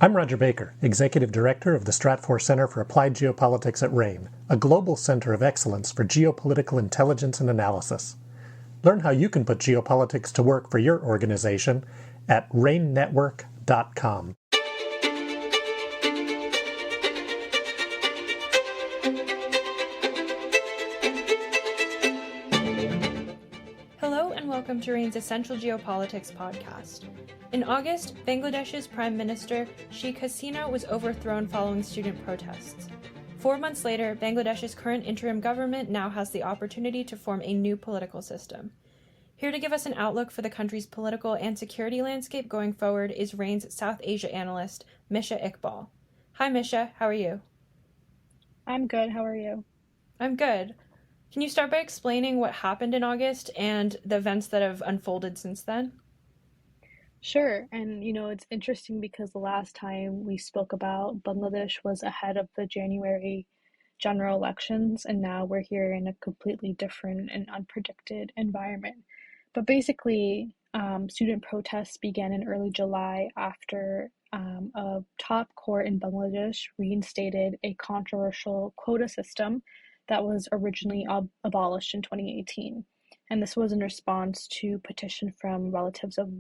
I'm Roger Baker, Executive Director of the Stratfor Center for Applied Geopolitics at RANE, a global center of excellence for geopolitical intelligence and analysis. Learn how you can put geopolitics to work for your organization at ranenetwork.com. Hello and welcome to RANE's Essential Geopolitics podcast. In August, Bangladesh's Prime Minister Sheikh Hasina was overthrown following student protests. 4 months later, Bangladesh's current interim government now has the opportunity to form a new political system. Here to give us an outlook for the country's political and security landscape going forward is RANE's South Asia analyst, Misha Iqbal. Hi Misha, how are you? I'm good, how are you? I'm good. Can you start by explaining what happened in August and the events that have unfolded since then? Sure, and it's interesting because the last time we spoke about Bangladesh was ahead of the January general elections, and now we're here in a completely different and unpredicted environment. But basically, student protests began in early July after a top court in Bangladesh reinstated a controversial quota system that was originally abolished in 2018. And this was in response to petition from relatives of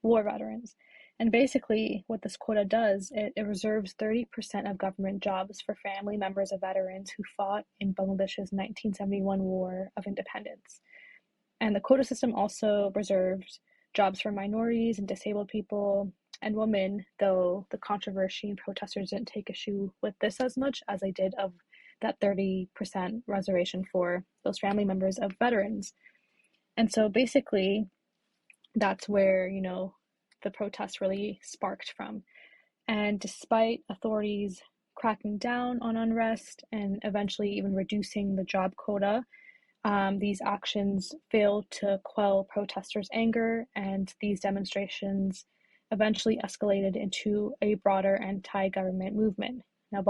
war veterans. And basically, what this quota does, it reserves 30% of government jobs for family members of veterans who fought in Bangladesh's 1971 War of Independence. And the quota system also reserves jobs for minorities and disabled people and women, though the controversy and protesters didn't take issue with this as much as they did of that 30% reservation for those family members of veterans. And so basically, that's where, the protests really sparked from. And despite authorities cracking down on unrest and eventually even reducing the job quota, these actions failed to quell protesters' anger, and these demonstrations eventually escalated into a broader anti-government movement. Now,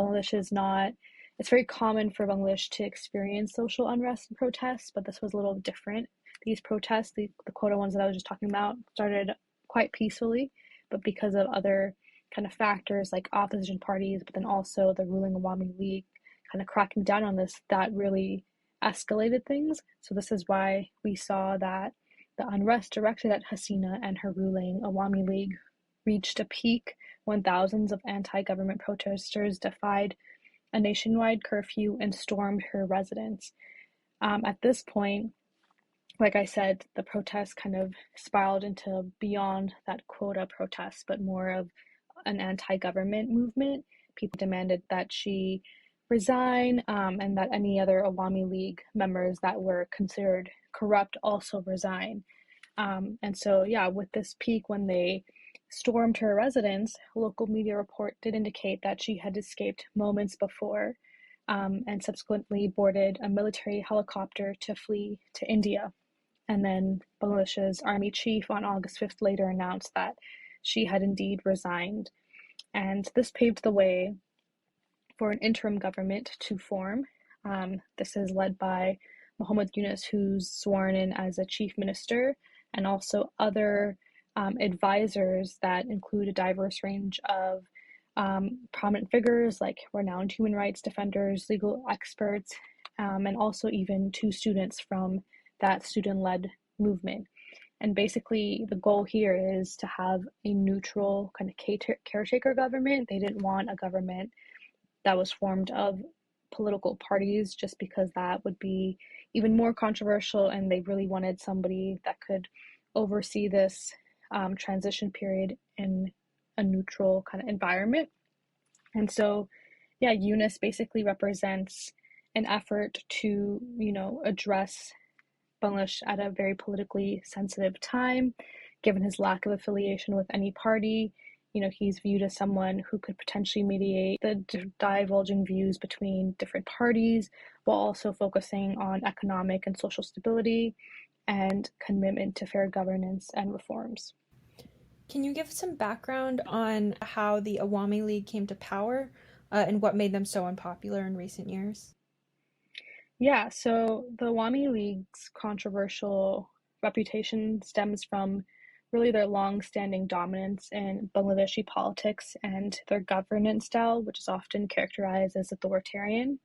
it's very common for Bangladesh to experience social unrest and protests, but this was a little different. These protests, the quota ones that I was just talking about, started quite peacefully, but because of other kind of factors like opposition parties, but then also the ruling Awami League kind of cracking down on this, that really escalated things. So this is why we saw that the unrest directed at Hasina and her ruling Awami League reached a peak when thousands of anti-government protesters defied a nationwide curfew and stormed her residence. At this point, like I said, the protests kind of spiraled into beyond that quota protest, but more of an anti-government movement. People demanded that she resign, and that any other Awami League members that were considered corrupt also resign. And so, with this peak, when they stormed her residence, a local media report did indicate that she had escaped moments before, and subsequently boarded a military helicopter to flee to India. And then Bangladesh's army chief on August 5th later announced that she had indeed resigned. And this paved the way for an interim government to form. This is led by Muhammad Yunus, who's sworn in as a chief minister, and also other advisors that include a diverse range of prominent figures like renowned human rights defenders, legal experts, and also even 2 students from that student-led movement. And basically, the goal here is to have a neutral kind of caretaker government. They didn't want a government that was formed of political parties, just because that would be even more controversial, and they really wanted somebody that could oversee this transition period in a neutral kind of environment. And so, Yunus basically represents an effort to, address Bangladesh at a very politically sensitive time, given his lack of affiliation with any party. He's viewed as someone who could potentially mediate the diverging views between different parties, while also focusing on economic and social stability and commitment to fair governance and reforms. Can you give some background on how the Awami League came to power and what made them so unpopular in recent years? Yeah, so the Awami League's controversial reputation stems from really their long-standing dominance in Bangladeshi politics and their governance style, which is often characterized as authoritarian.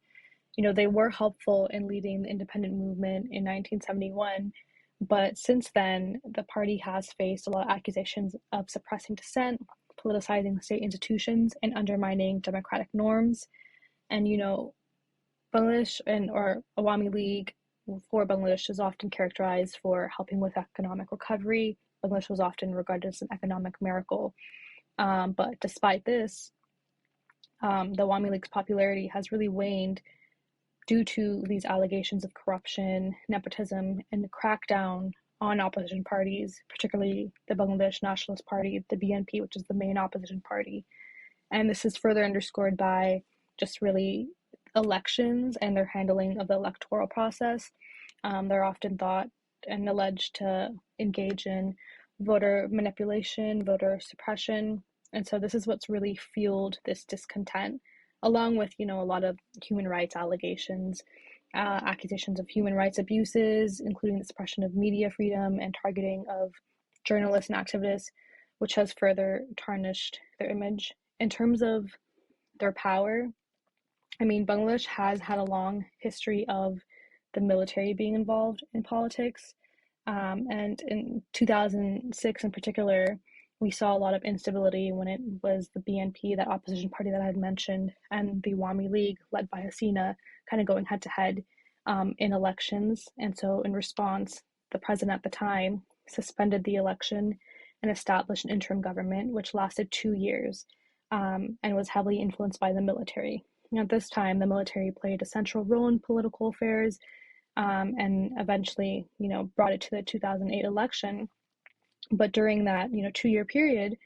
They were helpful in leading the independent movement in 1971, but since then, the party has faced a lot of accusations of suppressing dissent, politicizing state institutions, and undermining democratic norms. And, Bangladesh or Awami League for Bangladesh is often characterized for helping with economic recovery. Bangladesh was often regarded as an economic miracle. But despite this, the Awami League's popularity has really waned due to these allegations of corruption, nepotism, and the crackdown on opposition parties, particularly the Bangladesh Nationalist Party, the BNP, which is the main opposition party. And this is further underscored by just really elections and their handling of the electoral process. They're often thought and alleged to engage in voter manipulation, voter suppression. And so this is what's really fueled this discontent, along with, a lot of human rights allegations, accusations of human rights abuses, including the suppression of media freedom and targeting of journalists and activists, which has further tarnished their image. In terms of their power, Bangladesh has had a long history of the military being involved in politics. And in 2006 in particular, we saw a lot of instability when it was the BNP, that opposition party that I had mentioned, and the Awami League, led by Hasina, kind of going head to head in elections. And so in response, the president at the time suspended the election and established an interim government, which lasted 2 years and was heavily influenced by the military. At this time, the military played a central role in political affairs and eventually, brought it to the 2008 election. But during that, 2-year period,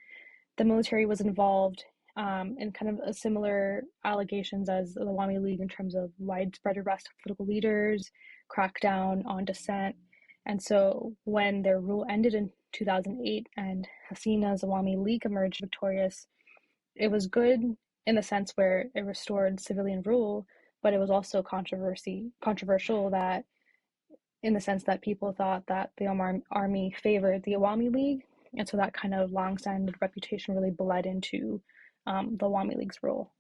the military was involved in kind of a similar allegations as the Awami League in terms of widespread arrest of political leaders, crackdown on dissent. And so when their rule ended in 2008 and Hasina's Awami League emerged victorious, it was good in the sense where it restored civilian rule, but it was also controversial that in the sense that people thought that the army favored the Awami League. And so that kind of long-standing reputation really bled into the Awami League's role.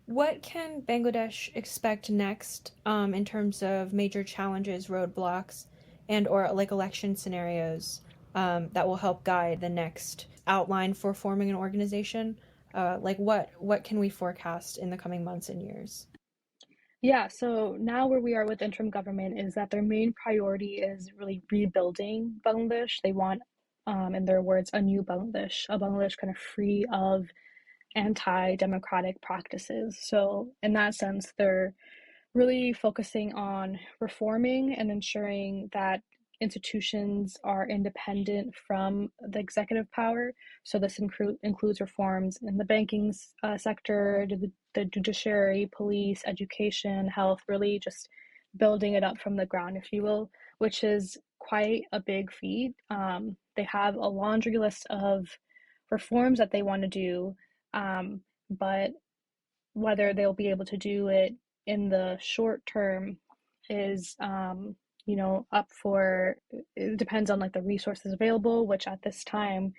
What can Bangladesh expect next in terms of major challenges, roadblocks, and or like election scenarios that will help guide the next outline for forming an organization? What can we forecast in the coming months and years? Yeah, so now where we are with interim government is that their main priority is really rebuilding Bangladesh. They want, in their words, a new Bangladesh, a Bangladesh kind of free of anti-democratic practices. So in that sense, they're really focusing on reforming and ensuring that institutions are independent from the executive power. So this includes reforms in the banking sector, the judiciary, police, education, health, really just building it up from the ground, if you will, which is quite a big feat. They have a laundry list of reforms that they want to do, but whether they'll be able to do it in the short term is up for, it depends on like the resources available, which at this time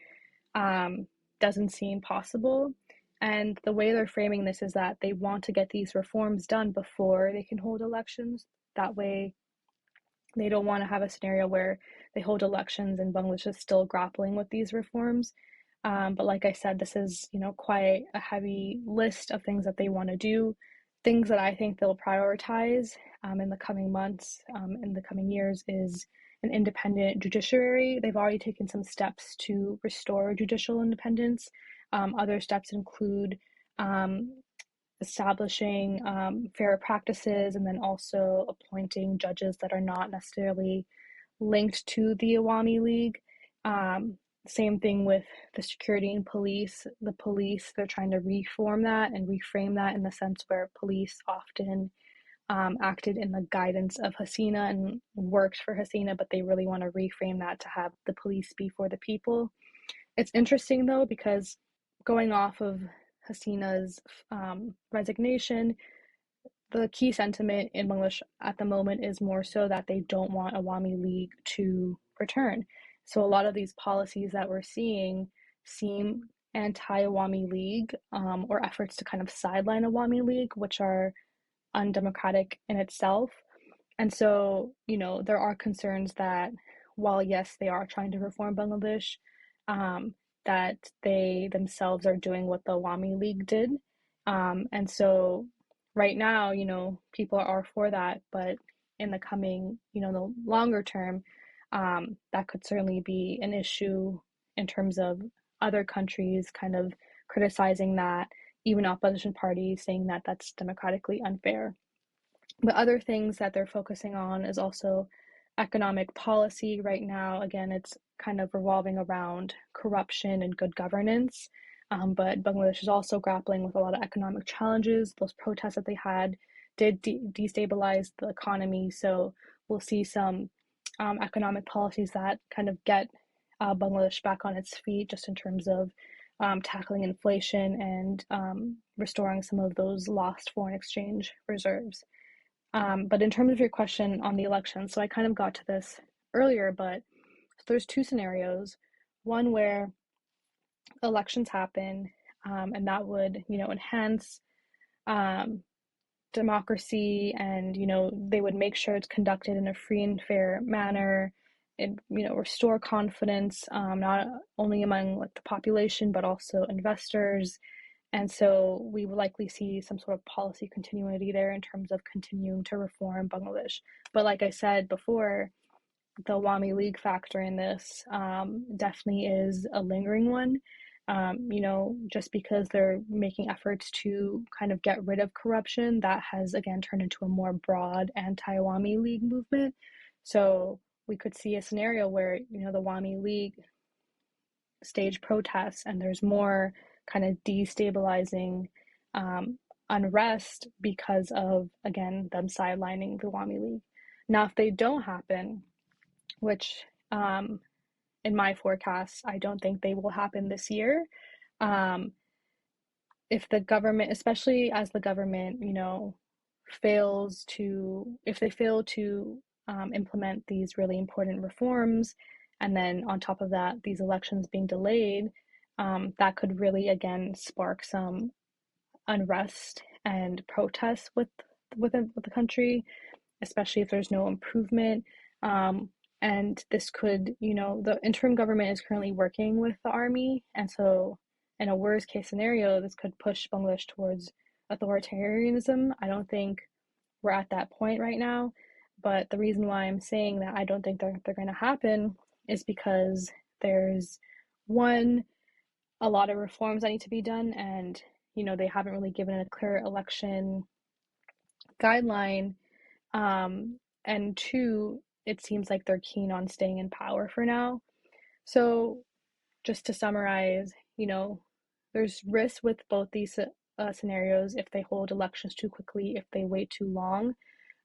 doesn't seem possible. And the way they're framing this is that they want to get these reforms done before they can hold elections. That way they don't want to have a scenario where they hold elections and Bangladesh is still grappling with these reforms. But like I said, this is, quite a heavy list of things that they want to do, things that I think they'll prioritize in the coming months, in the coming years, is an independent judiciary. They've already taken some steps to restore judicial independence. Other steps include establishing fair practices and then also appointing judges that are not necessarily linked to the Awami League. Same thing with the security and police. The police, they're trying to reform that and reframe that in the sense where police often acted in the guidance of Hasina and worked for Hasina, but they really want to reframe that to have the police be for the people. It's interesting though, because going off of Hasina's resignation, the key sentiment in Bangladesh at the moment is more so that they don't want Awami League to return. So a lot of these policies that we're seeing seem anti-Awami League, or efforts to kind of sideline Awami League, which are undemocratic in itself. And so, there are concerns that while, yes, they are trying to reform Bangladesh, that they themselves are doing what the Awami League did. And so right now, people are for that, but in the coming, the longer term, that could certainly be an issue in terms of other countries kind of criticizing that, even opposition parties saying that that's democratically unfair. But other things that they're focusing on is also economic policy right now. Again, it's kind of revolving around corruption and good governance. But Bangladesh is also grappling with a lot of economic challenges. Those protests that they had did destabilize the economy. So we'll see some economic policies that kind of get Bangladesh back on its feet, just in terms of tackling inflation and restoring some of those lost foreign exchange reserves. But in terms of your question on the election, so I kind of got to this earlier, but there's two scenarios. One where elections happen, and that would, enhance democracy, and, they would make sure it's conducted in a free and fair manner, and, restore confidence, not only among like the population, but also investors. And so we will likely see some sort of policy continuity there in terms of continuing to reform Bangladesh. But like I said before, the Awami League factor in this definitely is a lingering one. Just because they're making efforts to kind of get rid of corruption, that has again turned into a more broad anti-Awami League movement. So we could see a scenario where, the Awami League stage protests and there's more kind of destabilizing unrest because of, again, them sidelining the Awami League. Now, if they don't happen, which in my forecast, I don't think they will happen this year. If the government, especially as the government, if they fail to implement these really important reforms, and then on top of that, these elections being delayed, that could really, again, spark some unrest and protests with the country, especially if there's no improvement. And this could, the interim government is currently working with the army, and so in a worst case scenario, this could push Bangladesh towards authoritarianism. I don't think we're at that point right now, but the reason why I'm saying that I don't think they're going to happen is because there's a lot of reforms that need to be done, and they haven't really given a clear election guideline, and two, it seems like they're keen on staying in power for now. So just to summarize, there's risk with both these scenarios if they hold elections too quickly, if they wait too long.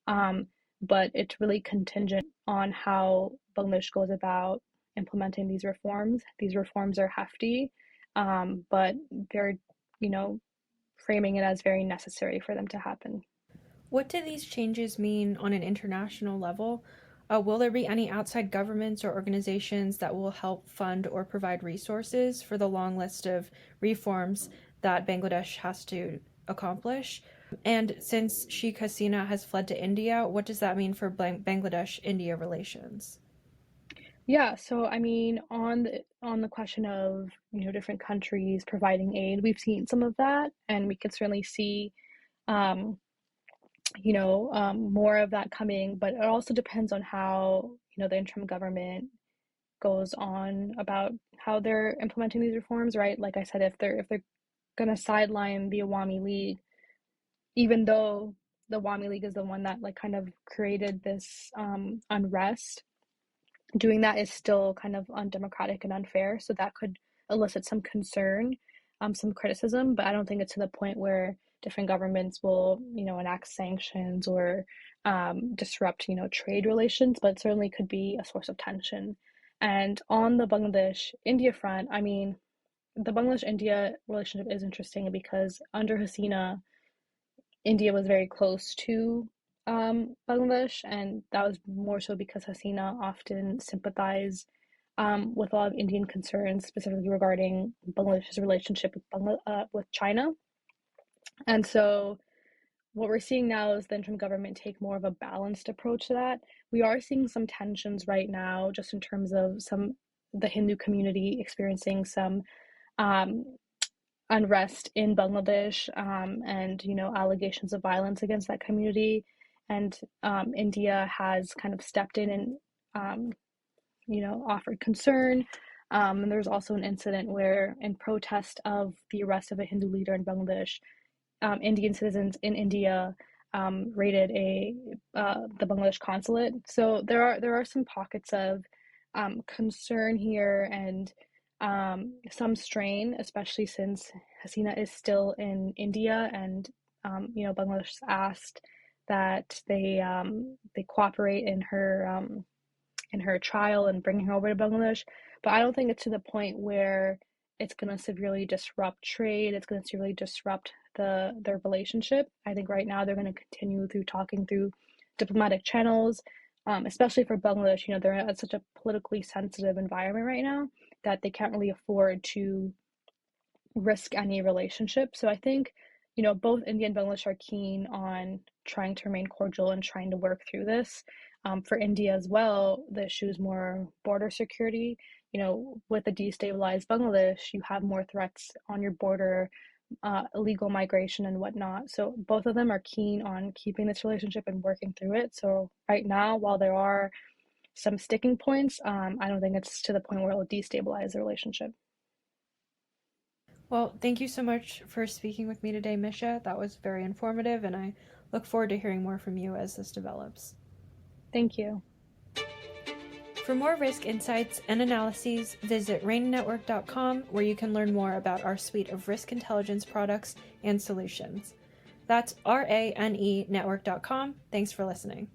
But it's really contingent on how Bangladesh goes about implementing these reforms. These reforms are hefty, but they're, framing it as very necessary for them to happen. What do these changes mean on an international level? Will there be any outside governments or organizations that will help fund or provide resources for the long list of reforms that Bangladesh has to accomplish? And since Sheikh Hasina has fled to India, what does that mean for Bangladesh-India relations? Yeah, so I mean, on the question of, different countries providing aid, we've seen some of that, and we can certainly see more of that coming, but it also depends on how, the interim government goes on about how they're implementing these reforms, right? Like I said, if they're gonna sideline the Awami League, even though the Awami League is the one that like kind of created this unrest, doing that is still kind of undemocratic and unfair. So that could elicit some concern, some criticism, but I don't think it's to the point where different governments will, enact sanctions or disrupt, trade relations, but it certainly could be a source of tension. And on the Bangladesh-India front, I mean, the Bangladesh-India relationship is interesting because under Hasina, India was very close to Bangladesh, and that was more so because Hasina often sympathized with a lot of Indian concerns, specifically regarding Bangladesh's relationship with China. And so what we're seeing now is the interim government take more of a balanced approach to that. We are seeing some tensions right now, just in terms of the Hindu community experiencing some um, unrest in Bangladesh, and allegations of violence against that community. And India has kind of stepped in and offered concern. And there's also an incident where, in protest of the arrest of a Hindu leader in Bangladesh, Indian citizens in India raided the Bangladesh consulate. So there are some pockets of concern here, and some strain, especially since Hasina is still in India, and Bangladesh asked that they cooperate in her trial and bringing her over to Bangladesh. But I don't think it's to the point where it's going to severely disrupt trade. It's going to severely disrupt their relationship. I think right now they're going to continue talking through diplomatic channels, especially for Bangladesh. They're at such a politically sensitive environment right now that they can't really afford to risk any relationship. So I think, both India and Bangladesh are keen on trying to remain cordial and trying to work through this. For India as well, the issue is more border security. With a destabilized Bangladesh, you have more threats on your border, illegal migration and whatnot. So both of them are keen on keeping this relationship and working through it. So right now, while there are some sticking points, I don't think it's to the point where it'll destabilize the relationship. Well, thank you so much for speaking with me today, Misha. That was very informative, and I look forward to hearing more from you as this develops. Thank you. For more risk insights and analyses, visit ranenetwork.com, where you can learn more about our suite of risk intelligence products and solutions. That's RANE network.com. Thanks for listening.